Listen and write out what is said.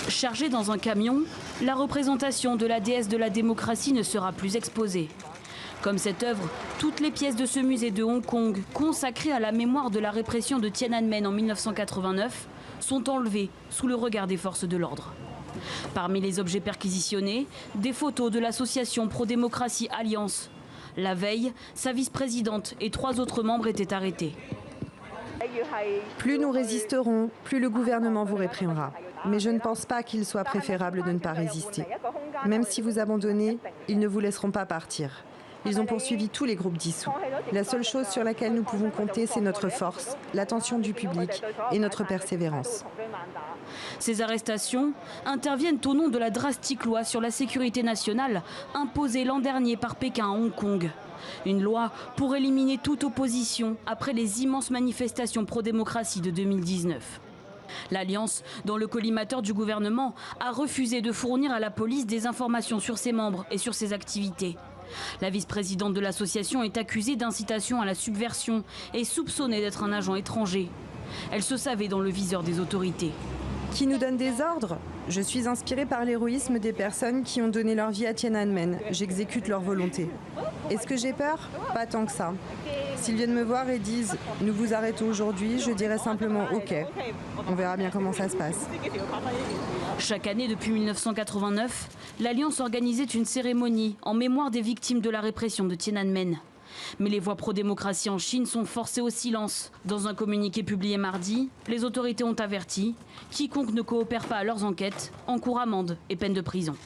Chargée dans un camion, la représentation de la déesse de la démocratie ne sera plus exposée. Comme cette œuvre, toutes les pièces de ce musée de Hong Kong, consacrées à la mémoire de la répression de Tiananmen en 1989, sont enlevées sous le regard des forces de l'ordre. Parmi les objets perquisitionnés, des photos de l'association Pro-Démocratie Alliance. La veille, sa vice-présidente et 3 autres membres étaient arrêtés. Plus nous résisterons, plus le gouvernement vous réprimera. Mais je ne pense pas qu'il soit préférable de ne pas résister. Même si vous abandonnez, ils ne vous laisseront pas partir. Ils ont poursuivi tous les groupes dissous. La seule chose sur laquelle nous pouvons compter, c'est notre force, l'attention du public et notre persévérance. Ces arrestations interviennent au nom de la drastique loi sur la sécurité nationale imposée l'an dernier par Pékin à Hong Kong. Une loi pour éliminer toute opposition après les immenses manifestations pro-démocratie de 2019. L'Alliance, dont le collimateur du gouvernement, a refusé de fournir à la police des informations sur ses membres et sur ses activités. La vice-présidente de l'association est accusée d'incitation à la subversion et soupçonnée d'être un agent étranger. Elle se savait dans le viseur des autorités. Qui nous donne des ordres? Je suis inspirée par l'héroïsme des personnes qui ont donné leur vie à Tiananmen. J'exécute leur volonté. Est-ce que j'ai peur? Pas tant que ça. S'ils viennent me voir et disent « nous vous arrêtons aujourd'hui », je dirais simplement « ok ». On verra bien comment ça se passe. Chaque année depuis 1989, l'Alliance organisait une cérémonie en mémoire des victimes de la répression de Tiananmen. Mais les voix pro-démocratie en Chine sont forcées au silence. Dans un communiqué publié mardi, les autorités ont averti quiconque ne coopère pas à leurs enquêtes encourt amende et peine de prison.